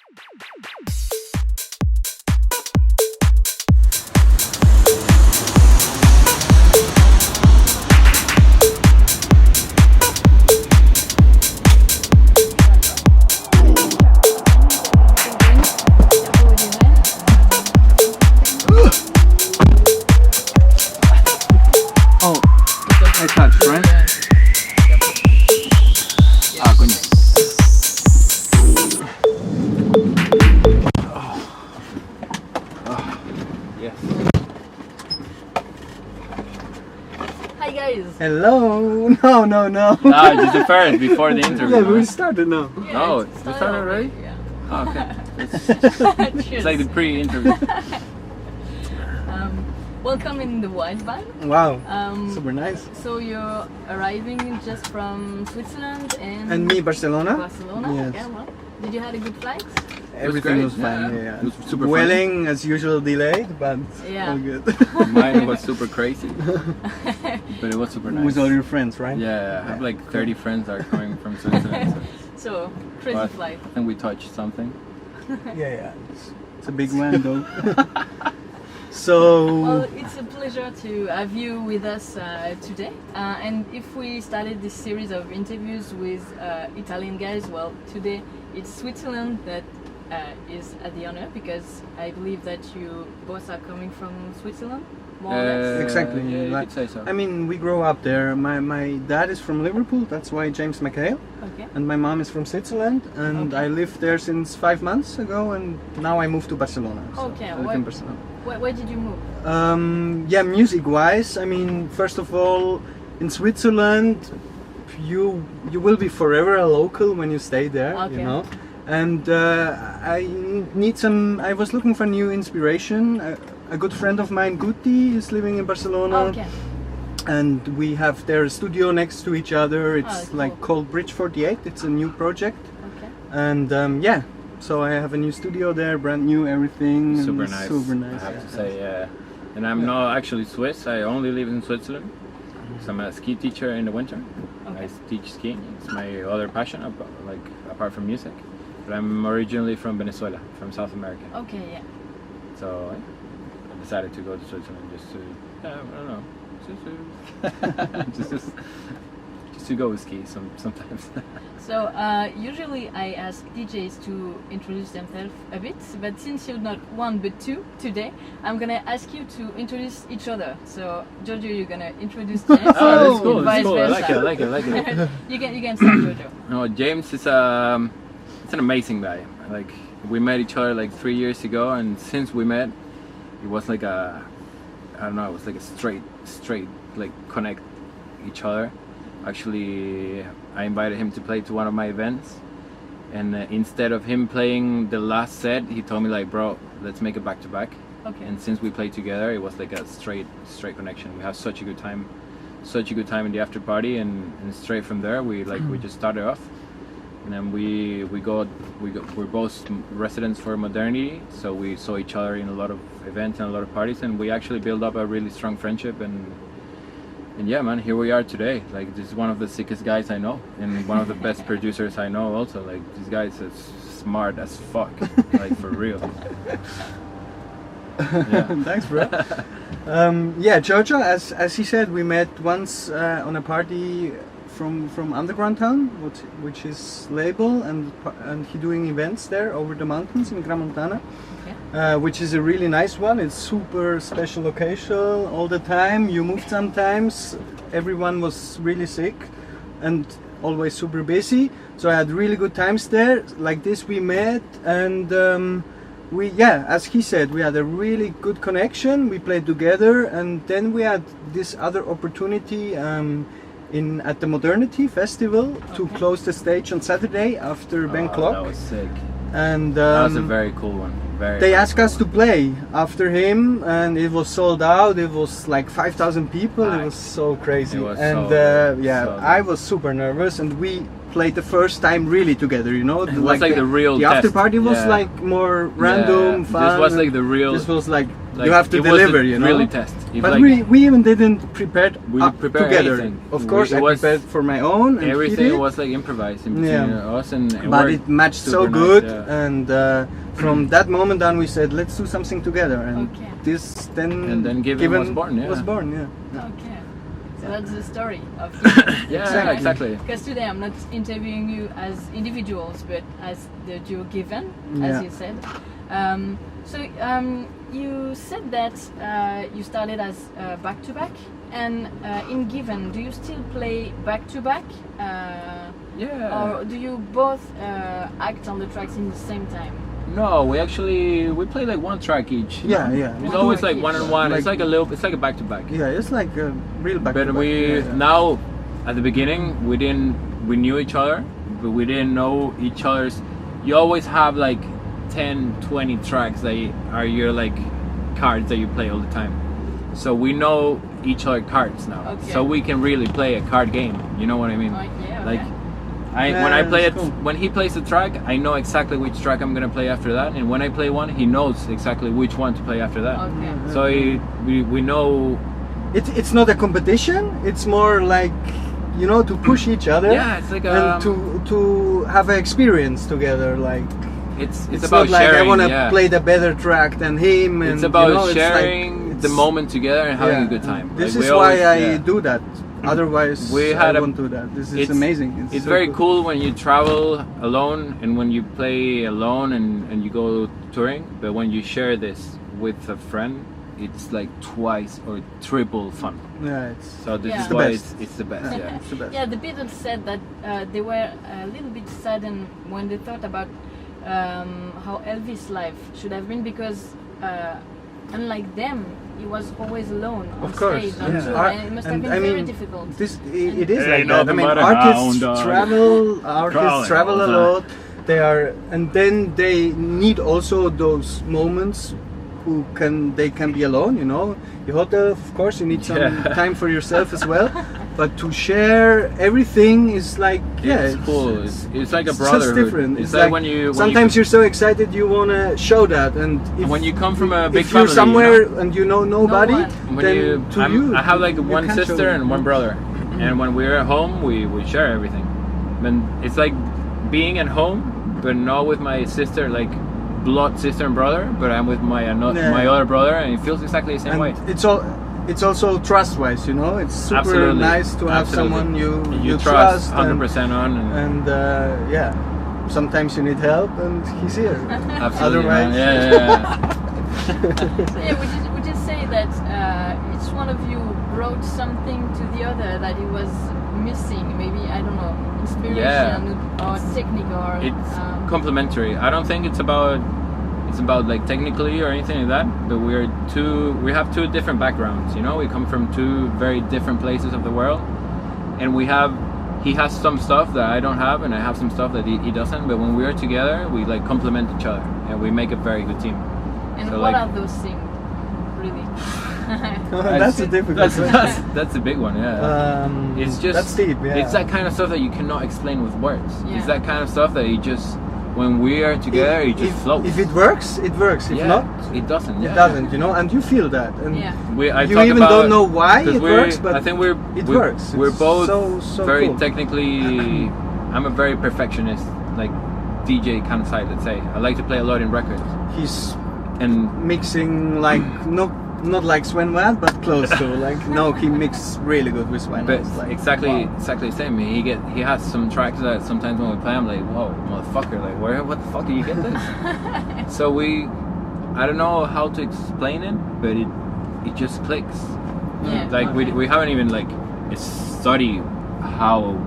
I touched, right? Ah, coño. Yes. Hi guys! Hello! No, no, no. No, just the first, before the interview. Yeah, we man. started now. Yeah, Oh, it's we started already? Yeah. Oh, okay. Cheers. It's like the pre-interview. Welcome in the White Van. Wow, Um, super nice. So you're arriving just from Switzerland And me, Barcelona. Barcelona? Yes. Okay, well. Did you had a good flight? Everything great, was fine. yeah. Yeah, It was super Welling, as usual, delayed, but Yeah. all good. Mine was super crazy, but it was super nice. With all your friends, right? Yeah, I have like 30 friends that are coming from Switzerland. So, crazy But flight. I think we touched something. Yeah. It's a big one, though. So, Well, it's a pleasure to have you with us today. And if we started this series of interviews with Italian guys, well, today it's Switzerland that is at the honor, because I believe that you both are coming from Switzerland, more or less. Exactly, Yeah, you like- could say so. I mean, we grew up there. My dad is from Liverpool, that's why James McHale. Okay. And my mom is from Switzerland, and Okay. I lived there since 5 months ago, and now I moved to Barcelona. So Okay, I live in Barcelona. Where did you move? Yeah, music-wise, I mean, first of all, in Switzerland, you will be forever a local when you stay there, Okay. you know. And I was looking for new inspiration. A good friend of mine, Guti, is living in Barcelona, Okay. and we have their studio next to each other. It's cool. like called Bridge 48. It's a new project, Okay. and yeah. So I have a new studio there, brand new, everything. and Super it's nice. Super nice. I have to yeah. say, yeah. And I'm not actually Swiss. I only live in Switzerland. So I'm a ski teacher in the winter. Okay. I teach skiing. It's my other passion, apart from music. But I'm originally from Venezuela, from South America. Okay, yeah. So I decided to go to Switzerland just to, I don't know, just to go ski sometimes. So usually I ask DJs to introduce themselves a bit, but since you're not one but two today, I'm gonna ask you to introduce each other. So Giorgio, you're gonna introduce James. Oh, that's cool. and That's vice cool. I versa. like it. you can start, Giorgio. No, James is it's an amazing guy. Like we met each other like 3 years ago, and since we met, it was like I don't know, it was like a straight like connect each other. Actually, I invited him to play to one of my events, and instead of him playing the last set, he told me like, bro, let's make it back to back. Okay. And since we played together, it was like a straight connection. We have such a good time in the after party, and straight from there we just started off, and then we're both residents for Modernity, so we saw each other in a lot of events and a lot of parties, and we actually built up a really strong friendship, and yeah, man, here we are today. Like, this is one of the sickest guys I know, and one of the best producers I know also. Like, this guy is smart as fuck, like for real. Yeah. Thanks, bro. Yeah, Giorgio, as he said, we met once on a party from Underground Town, which is label, and he doing events there over the mountains in Gramontana, Okay. which is a really nice one. It's super special location all the time. You moved sometimes. Everyone was really sick and always super busy. So I had really good times there. Like this, we met, and as he said, we had a really good connection. We played together, and then we had this other opportunity at the Modernity Festival to close the stage on Saturday after Ben Clock. That was sick. And That was a very cool one. they asked us to play after him, and it was sold out. It was like 5,000 people. It was so crazy. It was and so yeah, good. I was super nervous, and played the first time really together, you know. It was like the real the after test. party was Yeah. like more random, fun. This was like the real. This was like like, you have to it was deliver, the you know. really test. It's But like we even didn't prepare We up prepare together. anything. Of course, It I was- prepared for my own. And he everything did. was like improvised in between Yeah. us, and But worked it matched so super nice, good, yeah. and from that moment on, we said, let's do something together. And Okay. this then And then Given was born, yeah. Was born, yeah. Okay. So that's the story of Yeah, exactly. Because today I'm not interviewing you as individuals, but as the duo Given, Yeah. as you said. So you said that you started as back to back, and in Given, do you still play back to back, Yeah. or do you both act on the tracks in the same time? No, we play like one track each. you Yeah, know? yeah. It's One always track like one each. on one. It's Like- it's like a back to back. Yeah, it's like a real back. But we now at the beginning we knew each other, but we didn't know each other's. You always have like 10, 20 tracks that are your like cards that you play all the time. So we know each other cards now, Okay. so we can really play a card game. You know what I mean? Oh, yeah, Like okay. when I Yeah, play it, that's cool. when he plays a track, I know exactly which track I'm gonna play after that, and when I play one, he knows exactly which one to play after that. Okay. So we know. It's not a competition. It's more like, you know, to push each other. Yeah, it's like and to have an experience together. Like it's it's about not like sharing. I want to yeah. play the better track than him. And It's about you know, sharing it's like, the it's- moment together and having yeah. a good time. This Like, is we why always- I yeah. do that. Otherwise, We I had a- won't do that. This is It's amazing. It's so very good. cool when you travel alone and when you play alone and you go touring. But when you share this with a friend, it's like twice or triple fun. Yeah, it's So this Yeah. is the why best. it's the best. Yeah. it's the best. Yeah, the Beatles said that they were a little bit saddened when they thought about how Elvis' life should have been, because unlike them, he was always alone on Of course, stage, on yeah. tour, and it must have And been I very mean, difficult. It is Ain't like that. I nothing mean, but a artists hound dog. travel Crawling travel all a the time. lot. They are, and then they need also those moments they can be alone. You know, the hotel, of course, you need some Yeah. time for yourself as well. But to share everything is like, yeah, It's cool. It's like a just brotherhood. different. It's like when you sometimes you're so excited you wanna show that, and if, when you come from a big if you're family, somewhere you know? and you know nobody, one. When then you, to I have like you one can't show sister it. and one brother, and when we're at home, we share everything. And it's like being at home, but not with my sister, like blood sister and brother, but I'm with my Yeah. my other brother, and it feels exactly the same way. And it's also trust-wise, you know. It's super Absolutely. nice to have Absolutely. someone you trust and, 100% on, and yeah. Sometimes you need help, and he's here. absolutely, otherwise- man. Yeah. So yeah, would you say that each one of you brought something to the other that he was missing? Maybe, I don't know, inspiration or technique, or It's complementary. I don't think it's about like technically or anything like that, but we have two different backgrounds, you know. We come from two very different places of the world, and he has some stuff that I don't have, and I have some stuff that he doesn't, but when we are together, we like complement each other and we make a very good team. And so, what like- are those things, really? That's a difficult question. That's a big one, yeah. It's just that's deep. Yeah. It's that kind of stuff that you cannot explain with words. Yeah. It's that kind of stuff that you just, when we are together, it just flows. If it works, it works. If yeah, not, it doesn't. it doesn't. You know, and you feel that. And Yeah. you even don't know why it works, but I think it works. We're It's both so very cool. technically. I'm a very perfectionist, like DJ kind of side. Let's say I like to play a lot in records, He's and mixing like not like Sven Wad, but close to. Like no, he mixes really good with Sven. but It's like, exactly wow. the same. He has some tracks that sometimes when we play, I'm like, whoa, motherfucker! Like what the fuck do you get this? So I don't know how to explain it, but it just clicks. Yeah. Like Okay. we haven't even like studied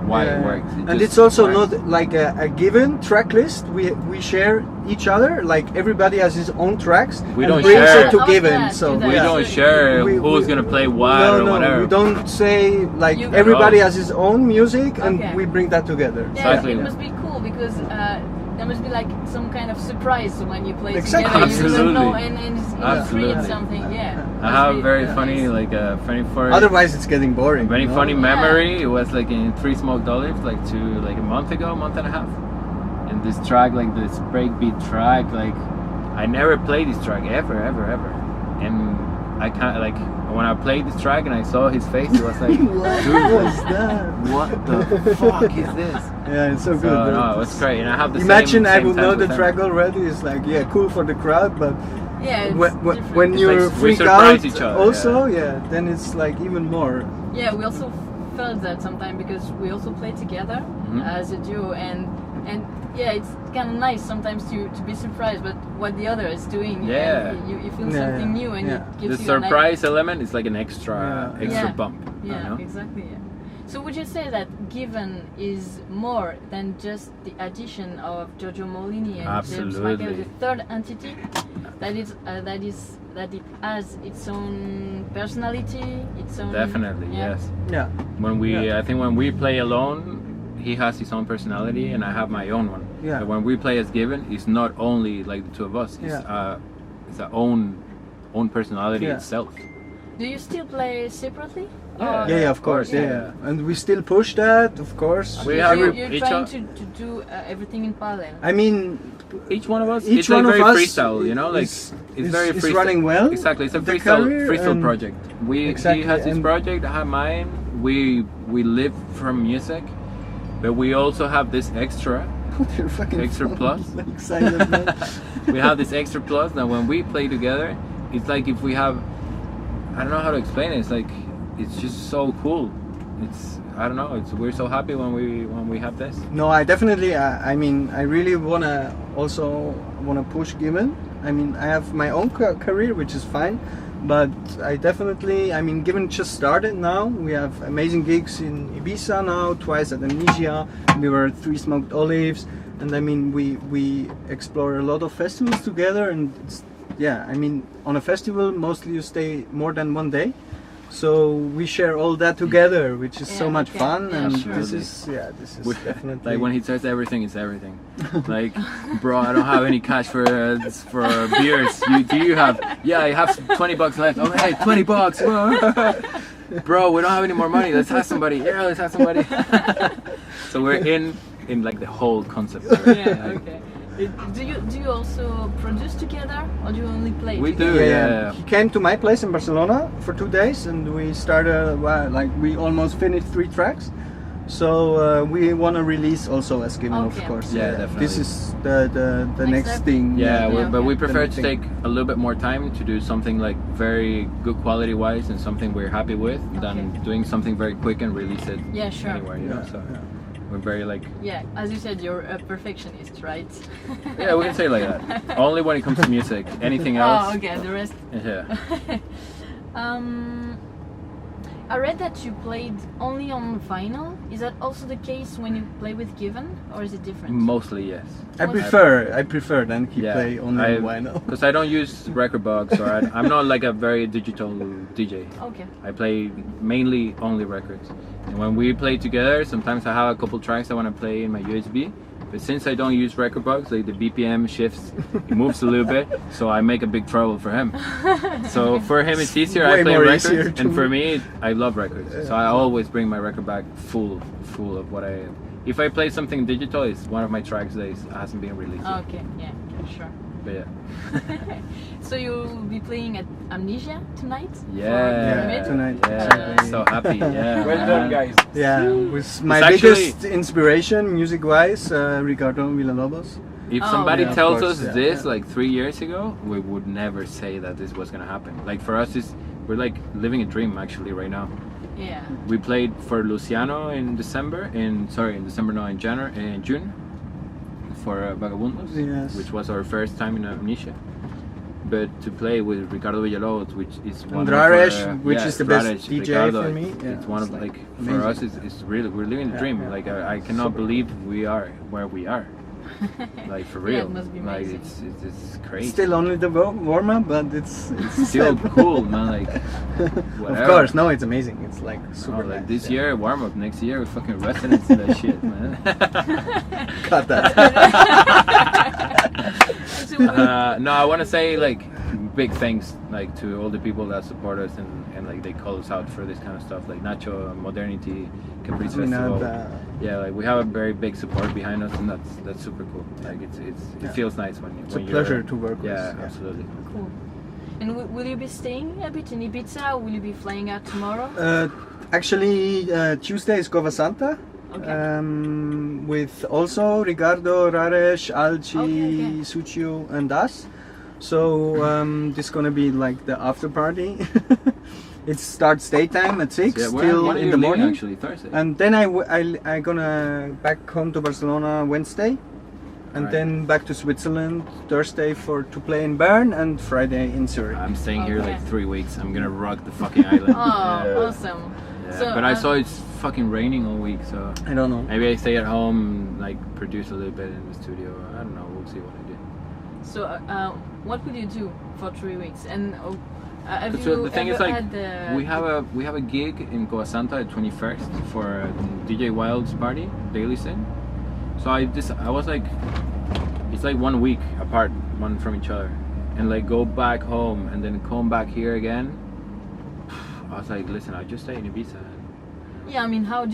why it works. It and just it's also works. not like a given track list. We share each other. Like everybody has his own tracks. We and don't brings share. it to I was given. glad So to We Yeah. don't share We- who's gonna play what no, or whatever. we don't say like You- everybody No. has his own music, and Okay. we bring that together. Yeah, Exactly. it must be cool because there must be like some kind of surprise when you play Exactly. together. You don't know, Absolutely. and it's Absolutely. create something. Yeah. I Must have be very nice. funny, like Otherwise, it's getting boring. very you know? funny Yeah. memory. It was like in Three Smoked Olives, like a month and a half. And this track, like this breakbeat track, like I never played this track ever. And I can't like when I played this track and I saw his face, it was like, What dude, was that? what the fuck is this? Yeah, it's so So good. no, it was great. And I have the Imagine same I would times know the with him. track already. It's like, yeah, cool for the crowd, but Yeah. It's when different. It's you're like we freak surprise out each other, also, yeah, then it's like even more. Yeah, we also felt that sometimes because we also play together as a duo, and yeah, it's kind of nice sometimes to be surprised, but what the other is doing, Yeah. and you feel Yeah, something yeah, new, and yeah. it The gives you an surprise element is like an extra Yeah. bump. Yeah, You know? exactly. Yeah. So would you say that Given is more than just the addition of Giorgio Maulini and James Absolutely. McHale, the third entity, that it has its own personality, its own Definitely, yeah. yes. Yeah, I think when we play alone, he has his own personality and I have my own one. Yeah. But when we play as Given, it's not only like the two of us. It's our own personality Yeah. itself. Do you still play separately? Yeah. Or- yeah, of course, Yeah. yeah. And we still push that, of course. We So have you're each trying o- to do everything in parallel. I mean, Each one of us, each it's like one of very us freestyle, you know, like is very freestyle. running well. Exactly, it's a the freestyle career and- project. He Exactly, has his and- project, I have mine. We live from music, but we also have this extra. You're fucking Extra phone. plus? So excited, man. We have this extra plus that when we play together, it's like if we have, I don't know how to explain it. It's like it's just so cool. I don't know. We're so happy when we have this. No, I definitely. I mean, I really wanna push Given. I mean, I have my own career, which is fine, but I definitely. I mean, Given just started now. We have amazing gigs in Ibiza now, twice at Amnesia. We were at Three Smoked Olives, and I mean, we explore a lot of festivals together. And I mean, on a festival, mostly you stay more than one day. So we share all that together, which is so Yeah, much okay. fun, Yeah, and sure. this is definitely Like when he says everything is everything. Like, bro, I don't have any cash for beers. Do you have? Yeah, I have $20 left. Oh, hey, $20, bro. Bro, we don't have any more money. Let's have somebody. Yeah, let's have somebody. So we're in like the whole concept. Yeah, okay. Do you also produce together, or do you only play? We together? do. Yeah, Yeah. He came to my place in Barcelona for 2 days, and we started. We almost finished 3 tracks. So we want to release also as Given, Okay. of course. Yeah, definitely. This is the Next next step? thing. Yeah, Yeah, but we okay. prefer The to thing. take a little bit more time to do something like very good quality wise and something we're happy with than Okay. doing something very quick and release it Yeah, sure. anywhere, you know. Yeah, So yeah. we're very like, Yeah, as you said, you're a perfectionist, right? yeah, we can say like that. Only when it comes to music. Anything else? Oh, okay. The rest. Yeah. I read that you played only on vinyl. Is that also the case when you play with Given, or is it different? Mostly yes. I prefer than he Yeah, play only on vinyl. Because I don't use record box or I'm not like a very digital DJ. Okay. I play mainly only records. And when we play together, sometimes I have a couple tracks I want to play in my USB. But since I don't use record box, like the BPM shifts, it moves a little bit, so I make a big trouble for him. So for him it's easier. Way I play more records, easier to and for me. me, I love records. So I always bring my record bag full of what I. If I play something digital, it's one of my tracks that hasn't been released yet. Okay. Yeah. Sure. But yeah. So you'll be playing at Amnesia tonight? Yeah, Pyramid? tonight. Yeah, so happy. Yeah. Well done, man. guys. Yeah, with my It's actually- biggest inspiration, music-wise, Ricardo Villalobos. If Oh, somebody yeah, of tells course, us yeah, this yeah. like 3 years ago, we would never say that this was gonna happen. Like for us, we're like living a dream actually right now. Yeah. We played for Luciano in June for Vagabundos, Yes. which was our first time in Amnesia. But to play with Ricardo Villalobos, which is one Draresh, of our, which is the best Draresh, DJ Ricardo, for me. It's Yeah, one it's of like for amazing. us, it's really we're living the Yeah, dream. yeah. Like I cannot believe we are where we are. like for Yeah, real. it must be like amazing. it's crazy. Still only the warm up, but it's Still cool, man. Like Of whatever. course, no, it's amazing. It's like super like nice, this yeah. year warm up, next year we're fucking residents in that shit, man. Cut that. So No, I want to say like big thanks like to all the people that support us and like they call us out for this kind of stuff, like Nacho, Modernity, Caprice Festival. Yeah, like we have a very big support behind us, and that's super cool. Like it feels nice when It's when a you're, pleasure to work with. Yeah, absolutely. cool. And will you be staying a bit in Ibiza, or will you be flying out tomorrow? Actually, Tuesday is Cova Santa. Okay. With also Ricardo, Raresh, Alci, Okay. Sucio, and us. So this is gonna be like the after party. It starts daytime at 6 Yeah, till when are in you the leaving, morning. actually Thursday. And then I gonna back home to Barcelona Wednesday, and Right. then back to Switzerland Thursday to play in Bern, and Friday in Zurich. I'm staying here Okay. like 3 weeks. I'm gonna rock the fucking island. Oh, Yeah. awesome. Yeah, So, but I saw it's fucking raining all week, so I don't know. maybe I stay at home, like produce a little bit in the studio. I don't know. We'll see what I do. So, what will you do for 3 weeks? And have So you the thing ever is, like, had we have a gig in Cova Santa at 21st for DJ Wild's party, Daily Sin. So I was like, it's like 1 week apart, one from each other, and like go back home and then come back here again. I was like, listen, I just stay in Ibiza. Yeah, I mean, how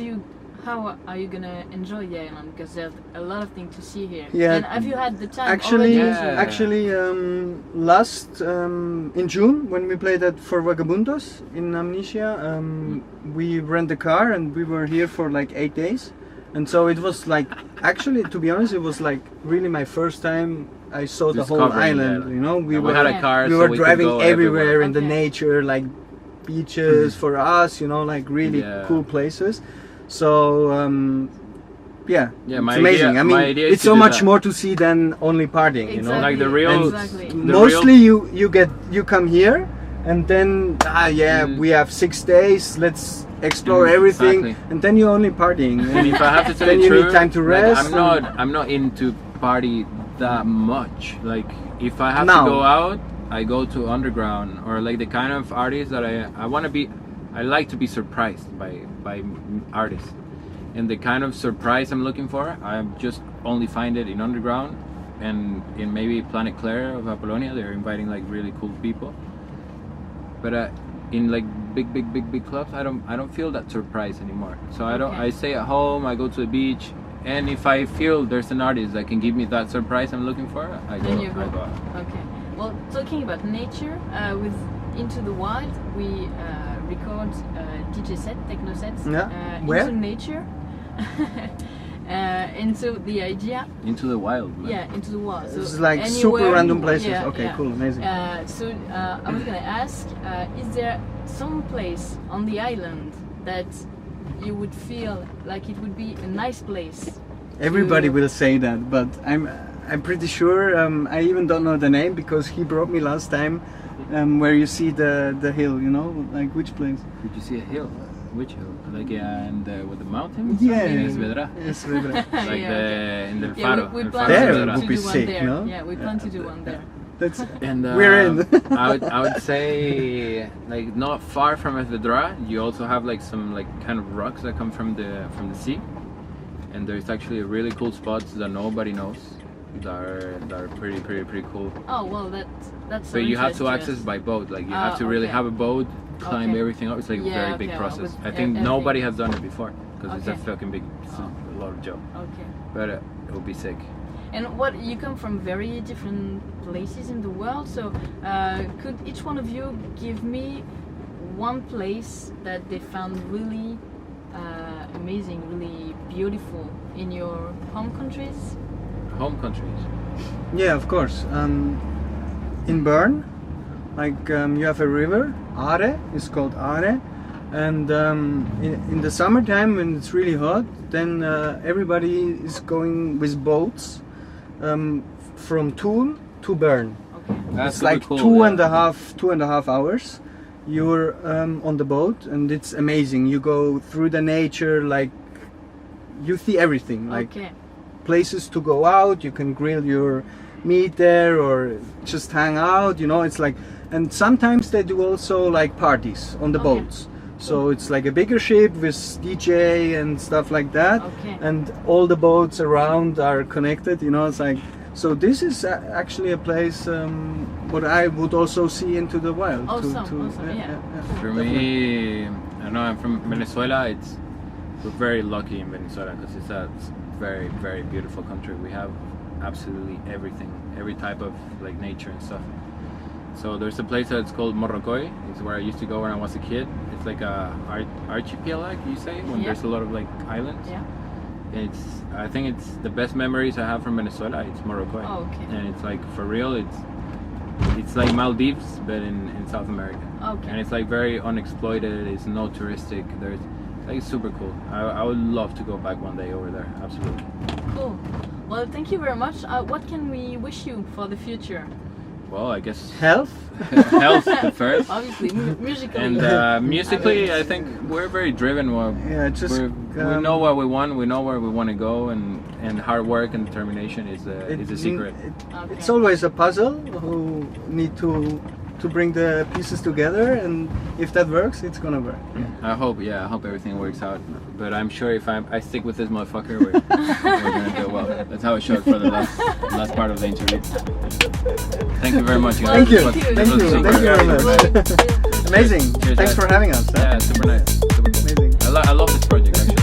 are you gonna enjoy the island? Because there's a lot of things to see here. Yeah. And have you had the time Actually, already? Yeah. last in June when we played at For Vagabundos in Amnesia, we rent a car and we were here for like 8 days, and so it was like, actually, to be honest, it was like really my first time I saw the whole Discovering the island. island. You know, We had a car, we so were we could driving go everywhere in the Okay. nature, like beaches for us. You know, like really Yeah. cool places. So. Yeah, Yeah, it's my amazing. idea- I mean, my idea is it's to so do much that. more to see than only partying. You know, Exactly. Like the real- Exactly. The mostly you come here and then we have 6 days, let's explore everything, Exactly. and then you're only partying. And if I have to tell Then you you true, need time to like, rest I'm not into party that much. Like if I have Now. to go out, I go to underground or like the kind of artists that I want to be. I like to be surprised by artists, and the kind of surprise I'm looking for, I just only find it in underground and in maybe Planet Claire of Apollonia. They're inviting like really cool people, but in like big clubs, I don't feel that surprise anymore. So I don't. Okay. I stay at home. I go to the beach, and if I feel there's an artist that can give me that surprise I'm looking for, I go. Then you go. I go out. Okay. Well, talking about nature, with Into the Wild, we record DJ set, techno sets Yeah. Where? into nature. And so the idea, Into the wild, man. yeah, into the wild. So This is like anywhere, super random places. yeah, Okay, yeah. cool, amazing. So I was gonna ask, is there some place on the island that you would feel like it would be a nice place? Everybody to- will say that, but I'm pretty sure. I even don't know the name because he brought me last time, where you see the hill. You know, like which place? Did you see a hill? Which hill? Like and with the mountains? Yeah. In Esvedra? Yes, Vedra. Like Yeah, okay. in the Yeah, Faro. we El plan Faro de There to, would Esvedra. to be do one sick, there. no? Yeah, we plan to do one there. That's And we're in. I would say like not far from Esvedra, you also have like some like kind of rocks that come from the sea, and there's actually really cool spots that nobody knows that are pretty cool. Oh well, that's. So But you have to interesting. access by boat. Like you Ah, have to really okay. have a boat, climb Okay. everything up. It's like a Yeah, very big okay, process. well, I think everything. nobody has done it before because it's a Okay. fucking big, it's Oh. a lot of job. Okay. But it will be sick. And what you come from very different places in the world, so could each one of you give me one place that they found really amazing, really beautiful in your home countries? Home countries. Yeah, of course. In Bern, like you have a river, Are. It's called Are, and in the summertime when it's really hot, then everybody is going with boats from Thun to Bern. Okay. That's It's like super cool, two yeah. and a half hours. You're on the boat, and it's amazing. You go through the nature, like you see everything. Like Okay. places to go out. You can grill your meat there or just hang out. You know, it's like, and sometimes they do also like parties on the Okay. boats. So it's like a bigger ship with DJ and stuff like that, Okay. and all the boats around are connected. You know, it's like, so this is actually a place what I would also see into the wild. Awesome, yeah. For me, I know I'm from Venezuela. We're very lucky in Venezuela because it's a very, very beautiful country. We have absolutely everything, every type of like nature and stuff. So there's a place that's called Morrocoy. It's where I used to go when I was a kid. It's like a archipelago, you say, when Yeah. there's a lot of like islands. Yeah. I think it's the best memories I have from Venezuela. It's Morrocoy, Oh, okay. and it's like for real. It's like Maldives, but in South America. Okay. And it's like very unexploited. It's no touristic. There's like it's super cool. I would love to go back one day over there. Absolutely. Cool. Well, thank you very much. What can we wish you for the future? Well, I guess Health. health the first. Obviously, musically. And musically, I think we're very driven. Yeah, just We know what we want. We know where we want to go, and hard work and determination is the secret. Okay. It's always a puzzle who need to bring the pieces together, and if that works, it's gonna work. I hope everything works out. But I'm sure if I stick with this motherfucker, we're gonna do well. That's how it showed for the last part of the interview. Thank you very much, guys. Thank you. It was- Thank it was you. super Thank you very good. much. Amazing. Cheers, Thanks guys. for having us. Yeah, super nice. Super cool. Amazing. I love this project actually.